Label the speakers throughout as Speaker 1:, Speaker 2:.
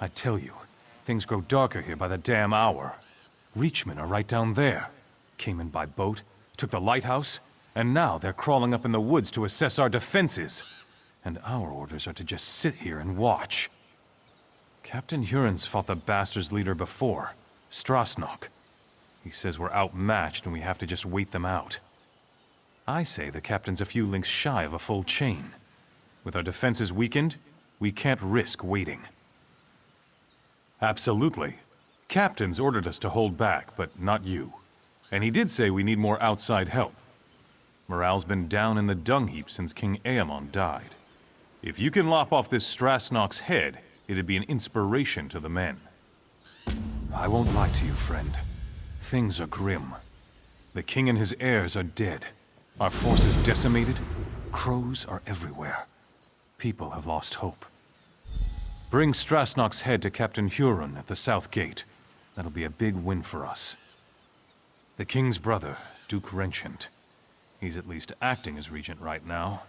Speaker 1: I tell you, things grow darker here by the damn hour. Reachmen are right down there. Came in by boat, took the lighthouse, and now they're crawling up in the woods to assess our defenses. And our orders are to just sit here and watch. Captain Huron's fought the bastards' leader before, Strasnock. He says we're outmatched and we have to just wait them out. I say the captain's a few links shy of a full chain. With our defenses weakened, we can't risk waiting. Absolutely. Captain's ordered us to hold back, but not you. And he did say we need more outside help. Morale's been down in the dung heap since King Aemon died. If you can lop off this Strasnock's head, it'd be an inspiration to the men. I won't lie to you, friend. Things are grim. The king and his heirs are dead. Our forces decimated. Crows are everywhere. People have lost hope. Bring Strasnock's head to Captain Huron at the South Gate. That'll be a big win for us. The king's brother, Duke Renchant. He's at least acting as regent right now.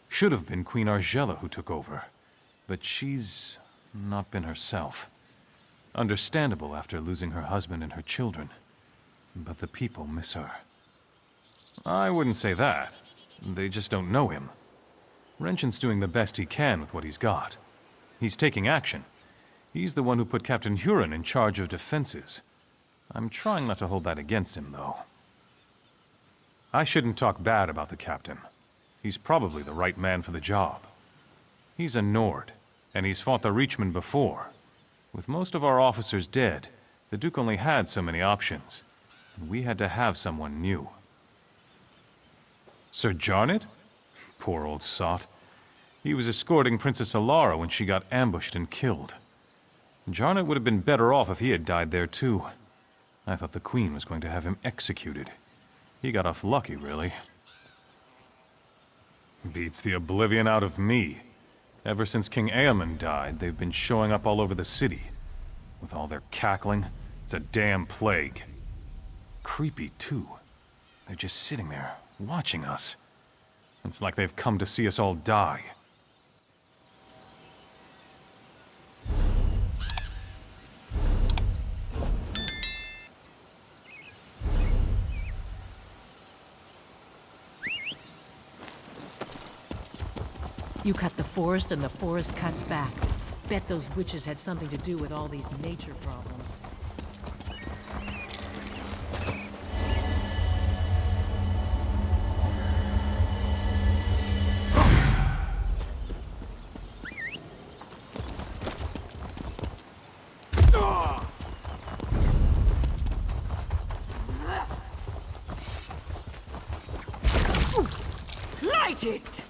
Speaker 1: Should have been Queen Argella who took over, but she's not been herself. Understandable after losing her husband and her children, but the people miss her. I wouldn't say that. They just don't know him. Renchant's doing the best he can with what he's got. He's taking action. He's the one who put Captain Huron in charge of defenses. I'm trying not to hold that against him, though. I shouldn't talk bad about the captain. He's probably the right man for the job. He's a Nord, and he's fought the Reachmen before. With most of our officers dead, the Duke only had so many options, and we had to have someone new. Sir Jarned? Poor old sot. He was escorting Princess Alara when she got ambushed and killed. Jarned would have been better off if he had died there too. I thought the Queen was going to have him executed. He got off lucky, really. Beats the oblivion out of me. Ever since King Aemon died, they've been showing up all over the city. With all their cackling, it's a damn plague. Creepy, too. They're just sitting there, watching us. It's like they've come to see us all die.
Speaker 2: You cut the forest and the forest cuts back. Bet those witches had something to do with all these nature problems.
Speaker 3: Light it!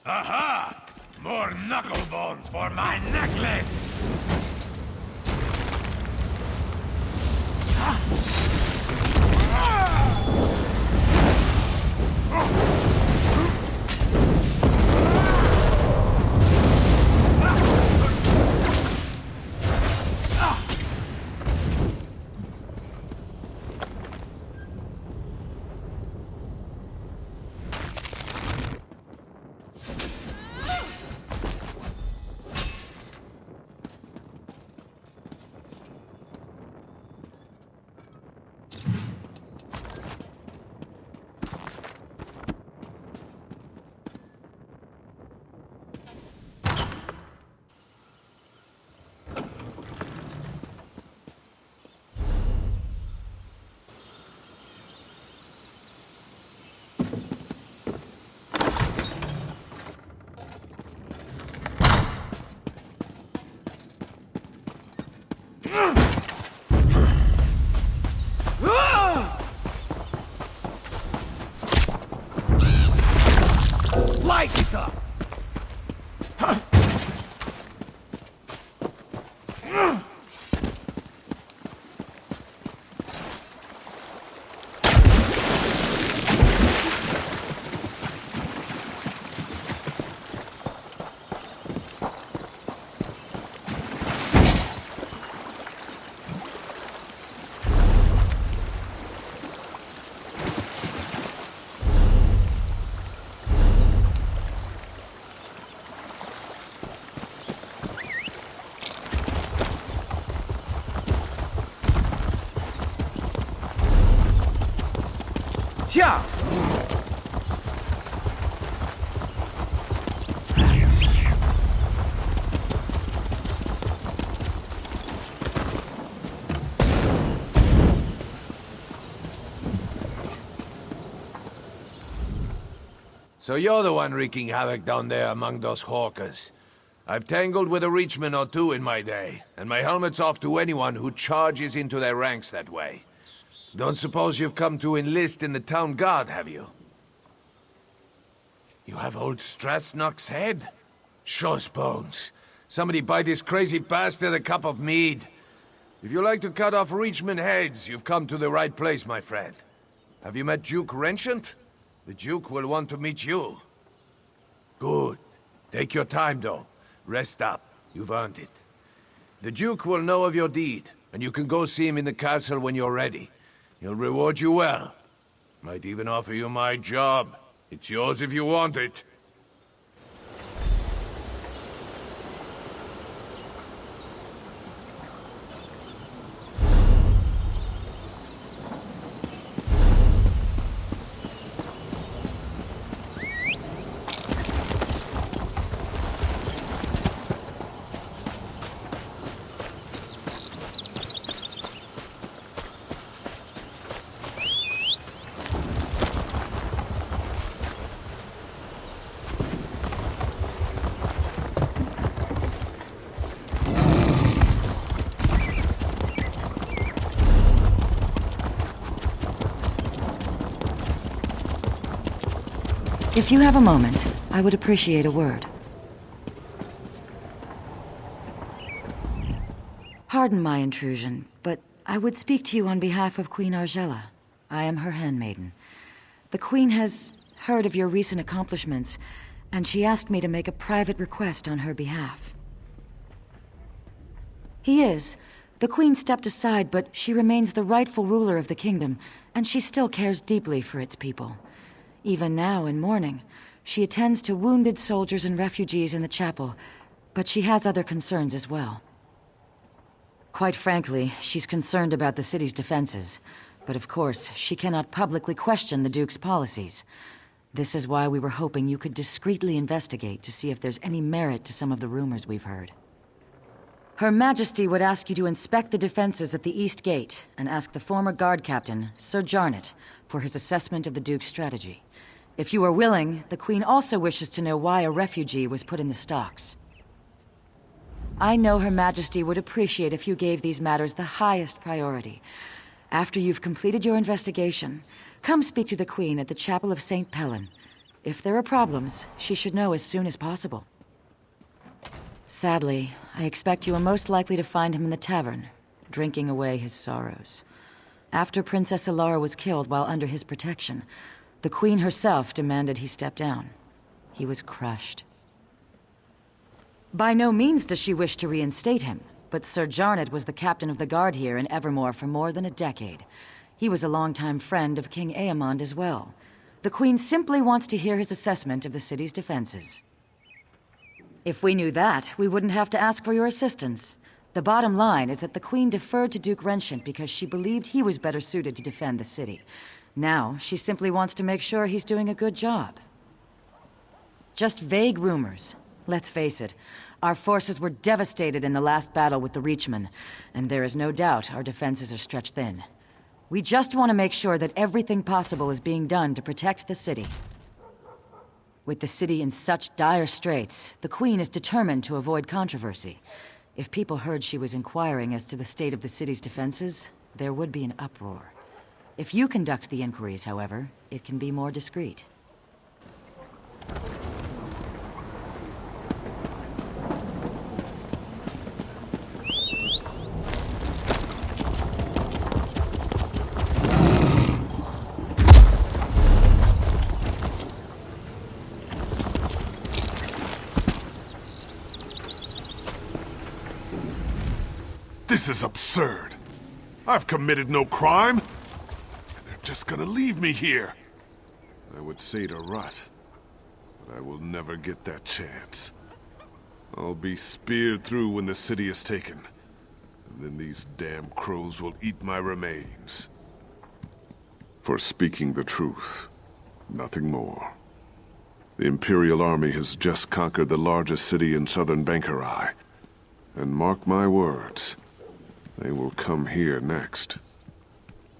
Speaker 3: Aha! More knuckle bones for my necklace! Light it up! Yeah! So you're the one wreaking havoc down there among those hawkers. I've tangled with a reachman or two in my day, and my helmet's off to anyone who charges into their ranks that way. Don't suppose you've come to enlist in the town guard, have you? You have old Strasnock's head? Shows bones. Somebody buy this crazy bastard a cup of mead. If you like to cut off Reachman heads, you've come to the right place, my friend. Have you met Duke Renchant? The Duke will want to meet you. Good. Take your time, though. Rest up. You've earned it. The Duke will know of your deed, and you can go see him in the castle when you're ready. He'll reward you well. Might even offer you my job. It's yours if you want it.
Speaker 4: If you have a moment, I would appreciate a word. Pardon my intrusion, but I would speak to you on behalf of Queen Argella. I am her handmaiden. The Queen has heard of your recent accomplishments, and she asked me to make a private request on her behalf. He is. The Queen stepped aside, but she remains the rightful ruler of the kingdom, and she still cares deeply for its people. Even now, in mourning, she attends to wounded soldiers and refugees in the chapel, but she has other concerns as well. Quite frankly, she's concerned about the city's defenses, but of course, she cannot publicly question the Duke's policies. This is why we were hoping you could discreetly investigate to see if there's any merit to some of the rumors we've heard. Her Majesty would ask you to inspect the defenses at the East Gate and ask the former guard captain, Sir Jarnet, for his assessment of the Duke's strategy. If you are willing, the Queen also wishes to know why a refugee was put in the stocks. I know Her Majesty would appreciate if you gave these matters the highest priority. After you've completed your investigation, come speak to the Queen at the Chapel of St. Pellen. If there are problems, she should know as soon as possible. Sadly, I expect you are most likely to find him in the tavern, drinking away his sorrows. After Princess Ilara was killed while under his protection, the Queen herself demanded he step down. He was crushed. By no means does she wish to reinstate him, but Sir Jarnet was the captain of the guard here in Evermore for more than a decade. He was a longtime friend of King Aemond as well. The Queen simply wants to hear his assessment of the city's defenses. If we knew that, we wouldn't have to ask for your assistance. The bottom line is that the Queen deferred to Duke Renshent because she believed he was better suited to defend the city. Now, she simply wants to make sure he's doing a good job. Just vague rumors. Let's face it, our forces were devastated in the last battle with the Reachmen, and there is no doubt our defenses are stretched thin. We just want to make sure that everything possible is being done to protect the city. With the city in such dire straits, the Queen is determined to avoid controversy. If people heard she was inquiring as to the state of the city's defenses, there would be an uproar. If you conduct the inquiries, however, it can be more discreet.
Speaker 5: This is absurd. I've committed no crime. And they're just gonna leave me here. I would say to Rut, but I will never get that chance. I'll be speared through when the city is taken. And then these damn crows will eat my remains. For speaking the truth, nothing more. The Imperial Army has just conquered the largest city in southern Bangkorai. And mark my words, they will come here next.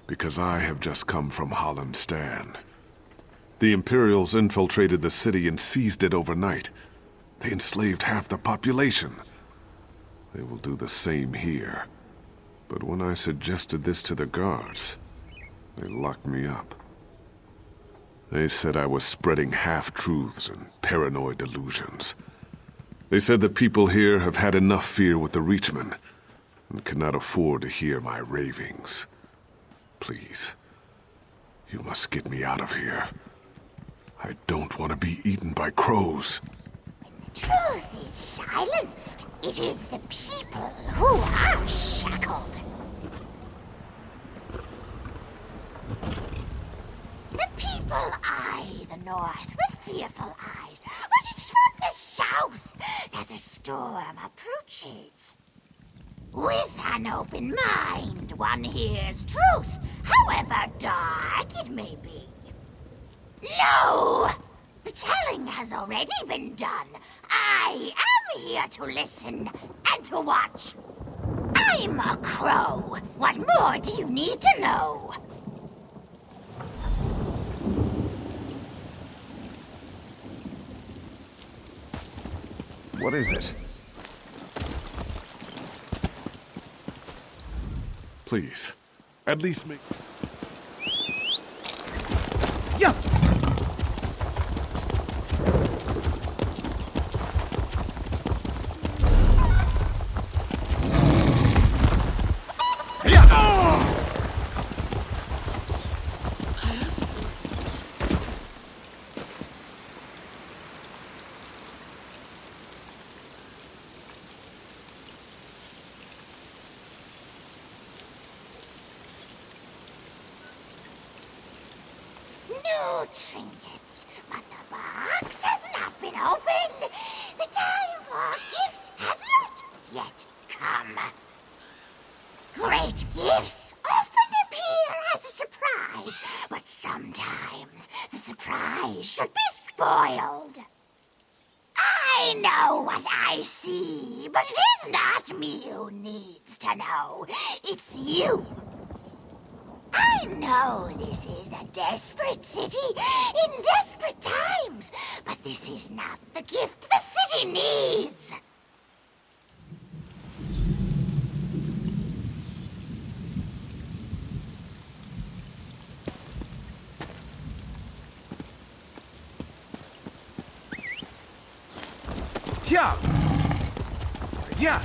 Speaker 5: Because I have just come from Holland Stand. The Imperials infiltrated the city and seized it overnight. They enslaved half the population. They will do the same here. But when I suggested this to the guards, they locked me up. They said I was spreading half-truths and paranoid delusions. They said the people here have had enough fear with the Reachmen and cannot afford to hear my ravings. Please, you must get me out of here. I don't want to be eaten by crows.
Speaker 6: Truth is silenced. It is the people who are shackled. The people eye the north with fearful eyes, but it's from the south that the storm approaches. With an open mind, one hears truth, however dark it may be. No! The telling has already been done. I am here to listen and to watch. I'm a crow. What more do you need to know?
Speaker 3: What is it?
Speaker 5: Please, at least make...
Speaker 3: Yeah!
Speaker 6: No trinkets, but the box has not been opened. The time for gifts has not yet come. Great gifts often appear as a surprise, but sometimes the surprise should be spoiled. I know what I see, but it is not me who needs to know. It's you. I know this is a desperate city in desperate times, but this is not the gift the city needs.
Speaker 3: Yeah. Yeah.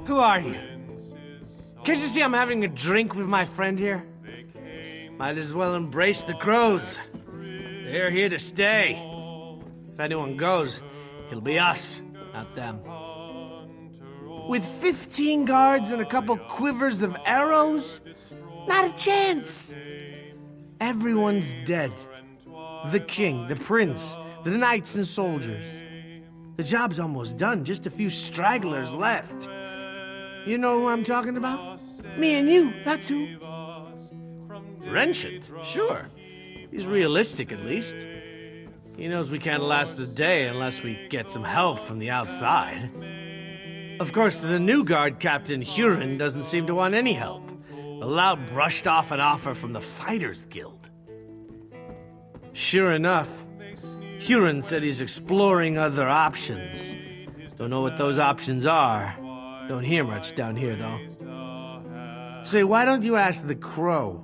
Speaker 7: Who are you? Can't you see I'm having a drink with my friend here? Might as well embrace the crows. They're here to stay. If anyone goes, it'll be us, not them. With 15 guards and a couple quivers of arrows? Not a chance! Everyone's dead. The king, the prince, the knights and soldiers. The job's almost done, just a few stragglers left. You know who I'm talking about? Me and you, that's who. Wrenchant, sure. He's realistic, at least. He knows we can't last a day unless we get some help from the outside. Of course, the new guard captain, Huron, doesn't seem to want any help. The loud brushed off an offer from the Fighters Guild. Sure enough, Huron said he's exploring other options. Don't know what those options are. Don't hear much down here, though. Say, why don't you ask the crow?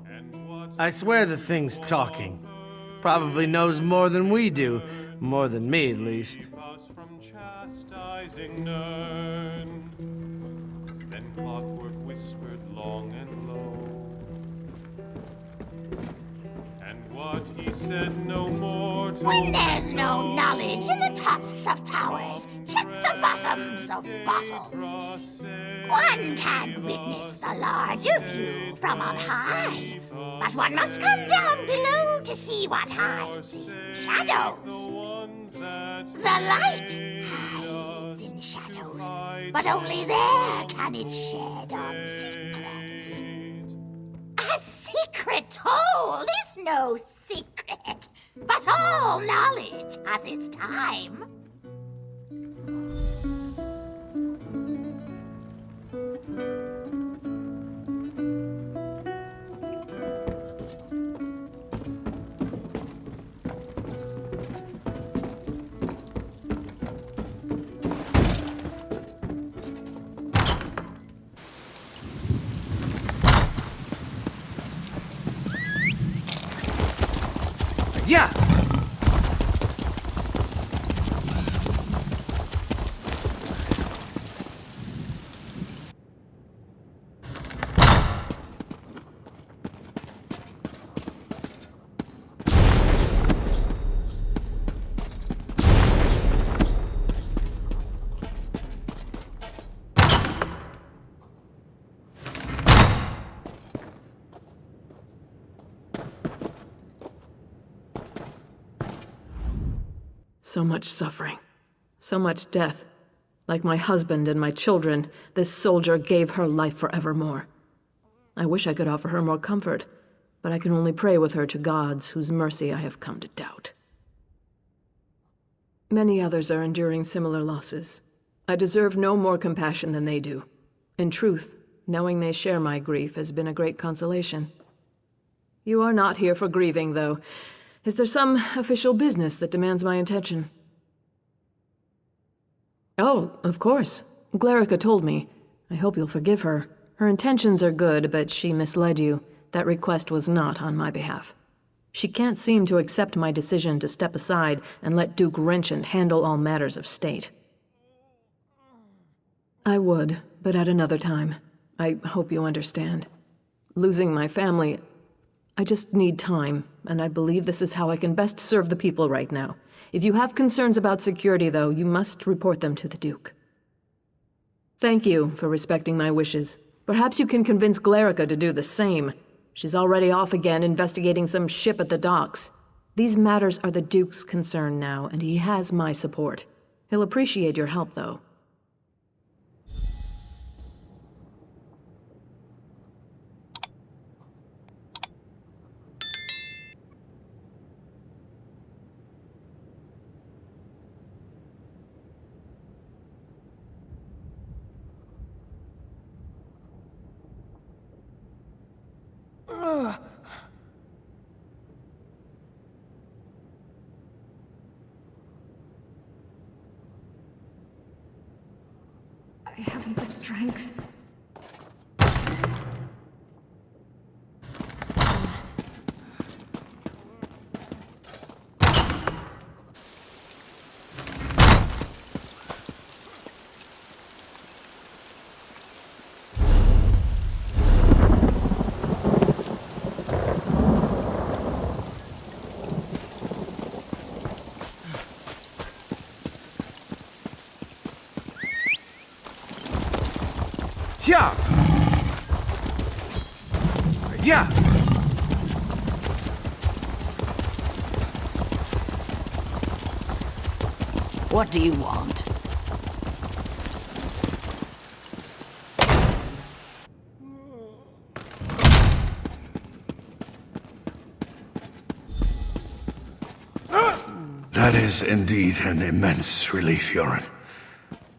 Speaker 7: I swear the thing's talking. Probably knows more than we do. More than me, at least.
Speaker 8: Then Clockwork whispered long and low, and what he said no more told.
Speaker 6: When there's no knowledge in the tops of towers, check the bottoms of bottles. One can witness the larger view from on high, but one must come down below to see what hides in shadows. The light hides in shadows, but only there can it shed on secrets. A secret told is no secret, but all knowledge has its time.
Speaker 7: Yeah!
Speaker 9: So much suffering. So much death. Like my husband and my children, this soldier gave her life forevermore. I wish I could offer her more comfort, but I can only pray with her to gods whose mercy I have come to doubt. Many others are enduring similar losses. I deserve no more compassion than they do. In truth, knowing they share my grief has been a great consolation. You are not here for grieving, though. Is there some official business that demands my attention? Oh, of course. Glarica told me. I hope you'll forgive her. Her intentions are good, but she misled you. That request was not on my behalf. She can't seem to accept my decision to step aside and let Duke Wrenchant handle all matters of state. I would, but at another time. I hope you understand. Losing my family, I just need time, and I believe this is how I can best serve the people right now. If you have concerns about security, though, you must report them to the Duke. Thank you for respecting my wishes. Perhaps you can convince Glarica to do the same. She's already off again investigating some ship at the docks. These matters are the Duke's concern now, and he has my support. He'll appreciate your help, though.
Speaker 6: I haven't the strength.
Speaker 3: Yeah. Yeah.
Speaker 2: What do you want?
Speaker 10: That is indeed an immense relief, Yoren.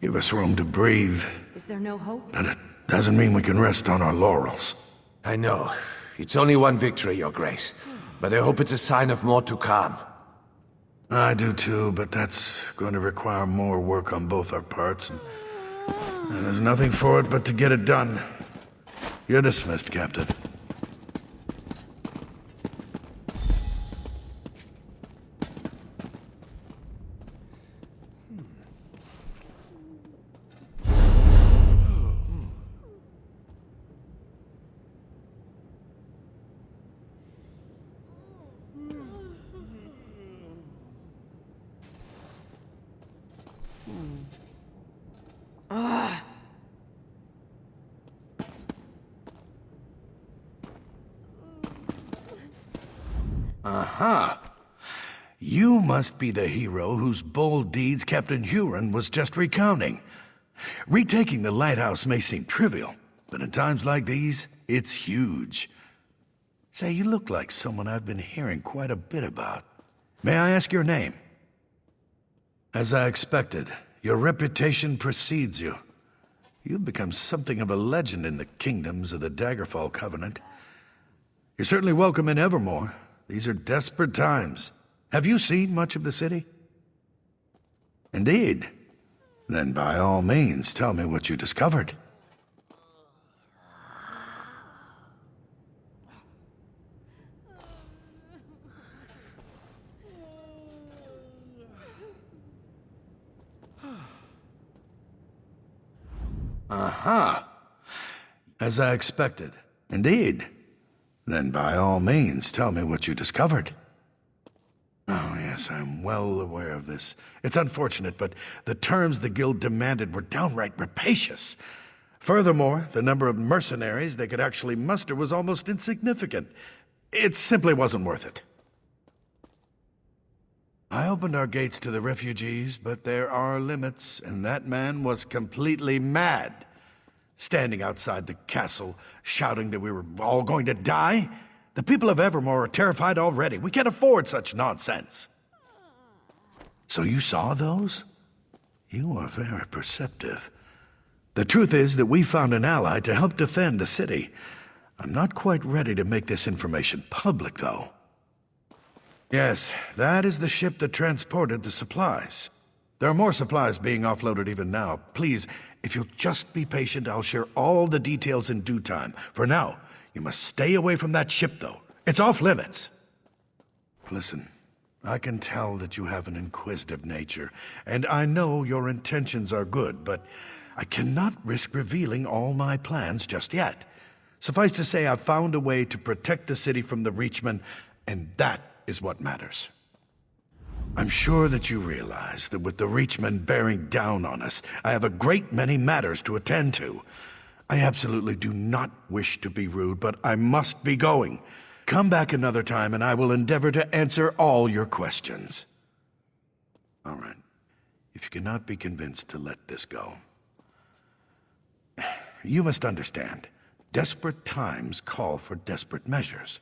Speaker 10: Give us room to breathe,
Speaker 4: Is there no hope?
Speaker 10: but it doesn't mean we can rest on our laurels.
Speaker 3: I know. It's only one victory, Your Grace. But I hope it's a sign of more to come.
Speaker 10: I do too, but that's going to require more work on both our parts, and there's nothing for it but to get it done. You're dismissed, Captain. Aha! You must be the hero whose bold deeds Captain Huron was just recounting. Retaking the lighthouse may seem trivial, but in times like these, it's huge. Say, you look like someone I've been hearing quite a bit about. May I ask your name? As I expected, your reputation precedes you. You've become something of a legend in the kingdoms of the Daggerfall Covenant. You're certainly welcome in Evermore. These are desperate times. Have you seen much of the city? Indeed. Then by all means, tell me what you discovered. Aha! As I expected. Indeed. Then by all means, tell me what you discovered. Oh, yes, I'm well aware of this. It's unfortunate, but the terms the Guild demanded were downright rapacious. Furthermore, the number of mercenaries they could actually muster was almost insignificant. It simply wasn't worth it. I opened our gates to the refugees, but there are limits, and that man was completely mad. Standing outside the castle, shouting that we were all going to die? The people of Evermore are terrified already. We can't afford such nonsense. So you saw those? You are very perceptive. The truth is that we found an ally to help defend the city. I'm not quite ready to make this information public, though. Yes, that is the ship that transported the supplies. There are more supplies being offloaded even now. Please, if you'll just be patient, I'll share all the details in due time. For now, you must stay away from that ship, though. It's off limits. Listen, I can tell that you have an inquisitive nature, and I know your intentions are good, but I cannot risk revealing all my plans just yet. Suffice to say, I've found a way to protect the city from the Reachmen, and that is what matters. I'm sure that you realize that with the Reachmen bearing down on us, I have a great many matters to attend to. I absolutely do not wish to be rude, but I must be going. Come back another time and I will endeavor to answer all your questions. All right. If you cannot be convinced to let this go. You must understand, desperate times call for desperate measures.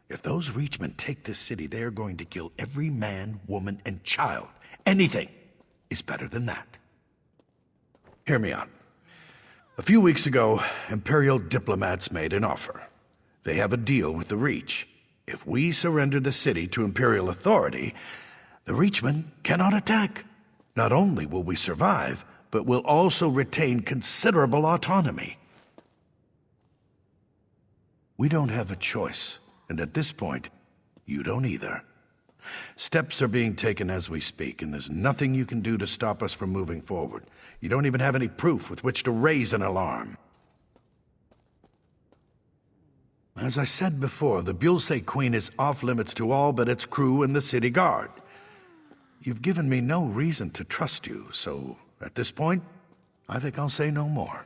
Speaker 10: If those Reachmen take this city, they are going to kill every man, woman, and child. Anything is better than that. Hear me out. A few weeks ago, Imperial diplomats made an offer. They have a deal with the Reach. If we surrender the city to Imperial authority, the Reachmen cannot attack. Not only will we survive, but we'll also retain considerable autonomy. We don't have a choice, and at this point, you don't either. Steps are being taken as we speak, and there's nothing you can do to stop us from moving forward. You don't even have any proof with which to raise an alarm. As I said before, the Bulse Queen is off-limits to all but its crew and the city guard. You've given me no reason to trust you, so at this point, I think I'll say no more.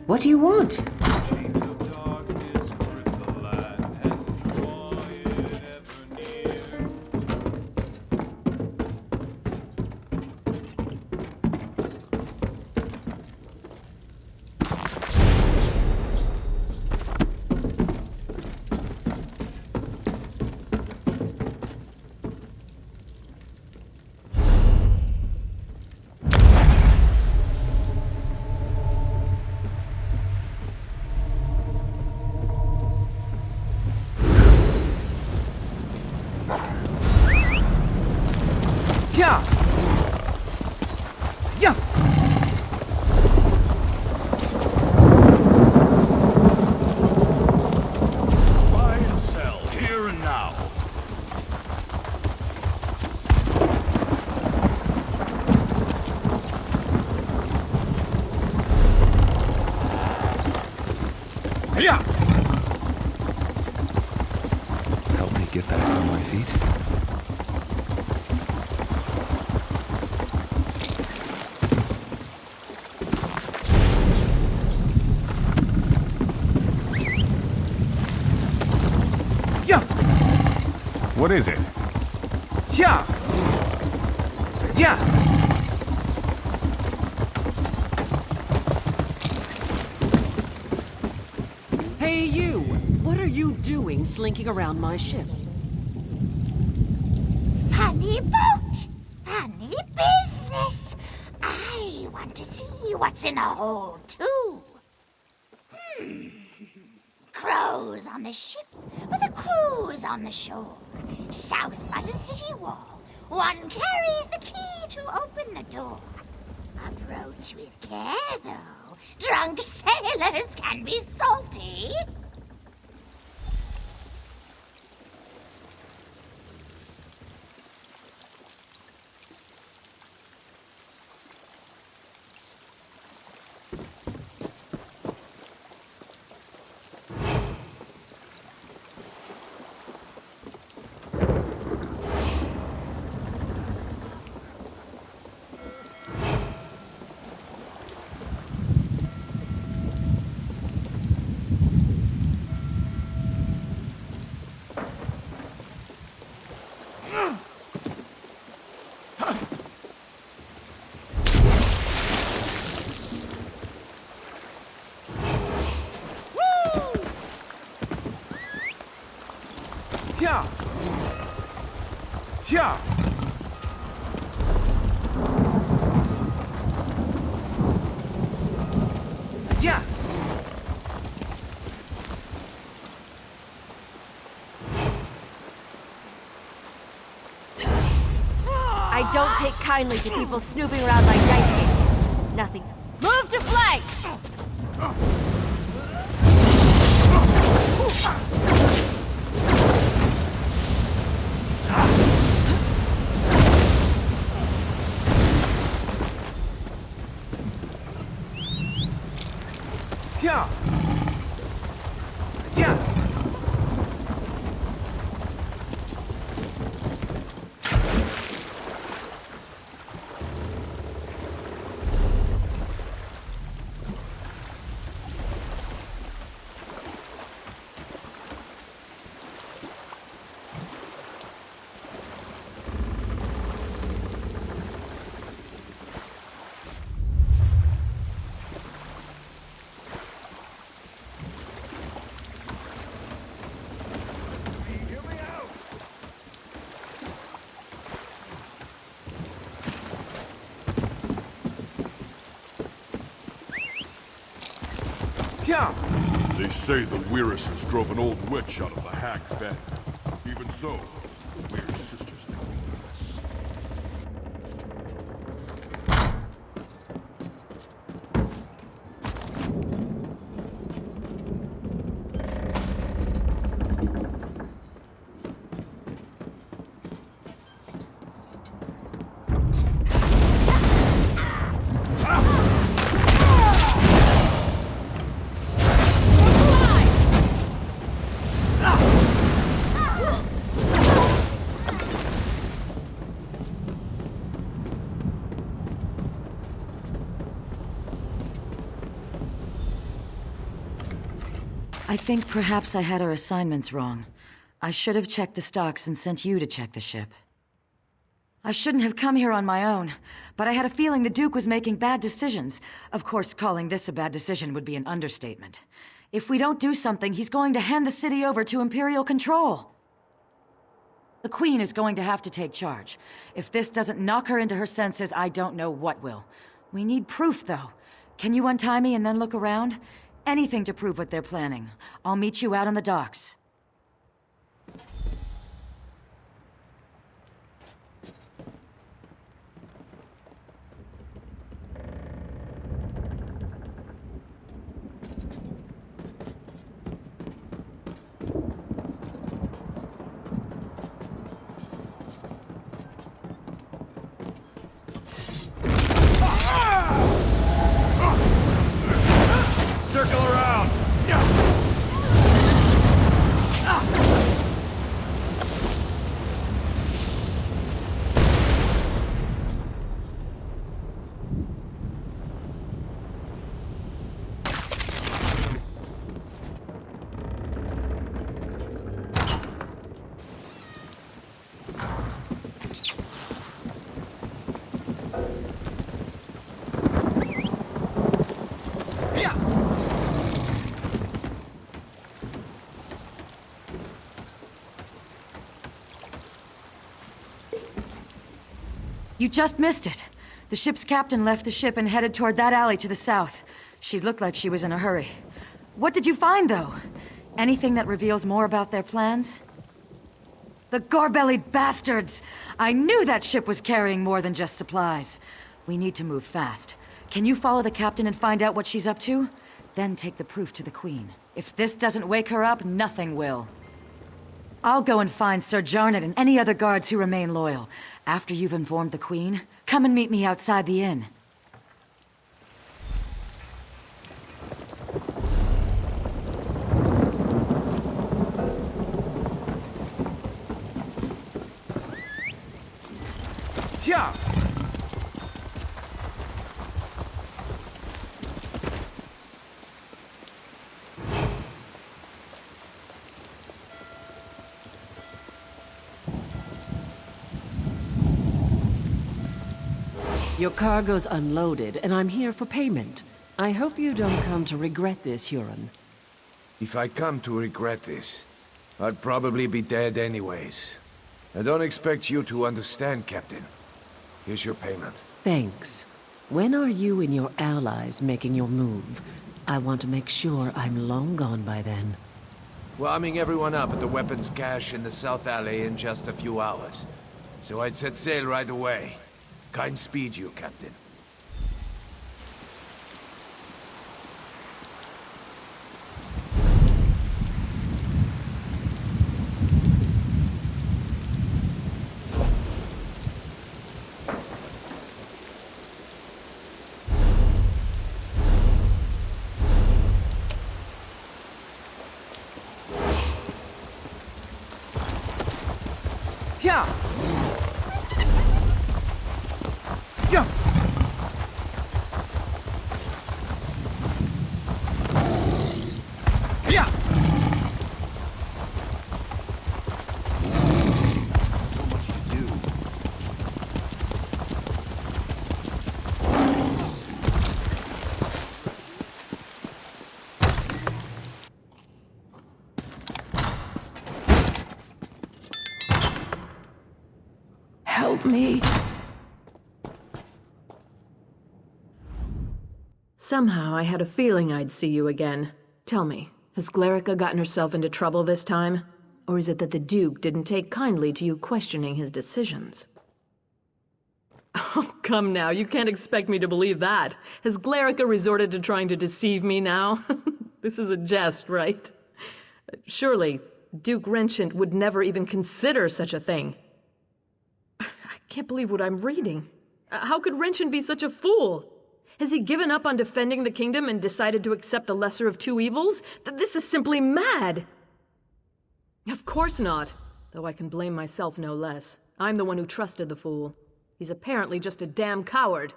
Speaker 11: What do you want?
Speaker 12: Help me get back on my feet.
Speaker 1: What is it?
Speaker 2: Hey, you! What are you doing slinking around my ship?
Speaker 6: Funny boat! Funny business! I want to see what's in the hole, too. Crows on the ship with a cruise on the shore. South Button City Wall. One carries the key to open the door. Approach with care, though. Drunk sailors can be salty.
Speaker 3: Yeah. Yeah. Yeah.
Speaker 11: I don't take kindly to people snooping around my dice game. Nothing. Move to flank!
Speaker 3: Yeah. Yeah. Yeah.
Speaker 5: They say the Weiruses drove an old witch out of the hag bed. Even so, the Weir sisters make me nervous.
Speaker 4: I think perhaps I had our assignments wrong. I should have checked the stocks and sent you to check the ship. I shouldn't have come here on my own, but I had a feeling the Duke was making bad decisions. Of course, calling this a bad decision would be an understatement. If we don't do something, he's going to hand the city over to Imperial control. The Queen is going to have to take charge. If this doesn't knock her into her senses, I don't know what will. We need proof, though. Can you untie me and then look around? Anything to prove what they're planning. I'll meet you out on the docks.
Speaker 10: Circle around!
Speaker 4: You just missed it. The ship's captain left the ship and headed toward that alley to the south. She looked like she was in a hurry. What did you find, though? Anything that reveals more about their plans? The gore-bellied bastards! I knew that ship was carrying more than just supplies. We need to move fast. Can you follow the captain and find out what she's up to? Then take the proof to the Queen. If this doesn't wake her up, nothing will. I'll go and find Sir Jarnet and any other guards who remain loyal. After you've informed the Queen, come and meet me outside the inn.
Speaker 3: Yeah.
Speaker 2: Your cargo's unloaded, and I'm here for payment. I hope you don't come to regret this, Huron.
Speaker 3: If I come to regret this, I'd probably be dead anyways. I don't expect you to understand, Captain. Here's your payment.
Speaker 2: Thanks. When are you and your allies making your move? I want to make sure I'm long gone by then.
Speaker 3: We're arming everyone up at the weapons cache in the South Alley in just a few hours. So I'd set sail right away. Kind speed you, Captain.
Speaker 7: Yeah. Yeah. Yeah.
Speaker 12: So much to do.
Speaker 9: Help me. Somehow I had a feeling I'd see you again. Tell me, has Glerica gotten herself into trouble this time? Or is it that the Duke didn't take kindly to you questioning his decisions? Oh, come now, you can't expect me to believe that. Has Glerica resorted to trying to deceive me now? This is a jest, right? Surely, Duke Renchant would never even consider such a thing. I can't believe what I'm reading. How could Renchant be such a fool? Has he given up on defending the kingdom and decided to accept the lesser of two evils? This is simply mad! Of course not, though I can blame myself no less. I'm the one who trusted the fool. He's apparently just a damn coward.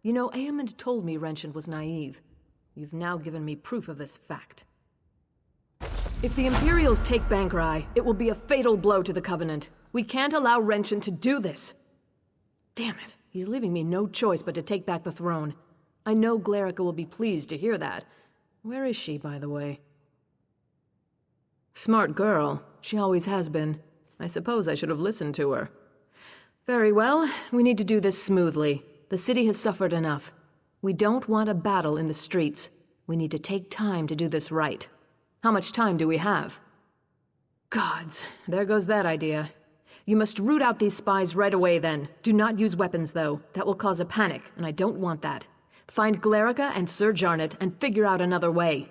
Speaker 9: You know, Aemond told me Renchant was naive. You've now given me proof of this fact. If the Imperials take Bangkorai, it will be a fatal blow to the Covenant. We can't allow Renchant to do this. Damn it, he's leaving me no choice but to take back the throne. I know Glerica will be pleased to hear that. Where is she, by the way? Smart girl. She always has been. I suppose I should have listened to her. Very well, we need to do this smoothly. The city has suffered enough. We don't want a battle in the streets. We need to take time to do this right. How much time do we have? Gods, there goes that idea. You must root out these spies right away then. Do not use weapons, though. That will cause a panic, and I don't want that. Find Glerica and Sir Jarnet and figure out another way.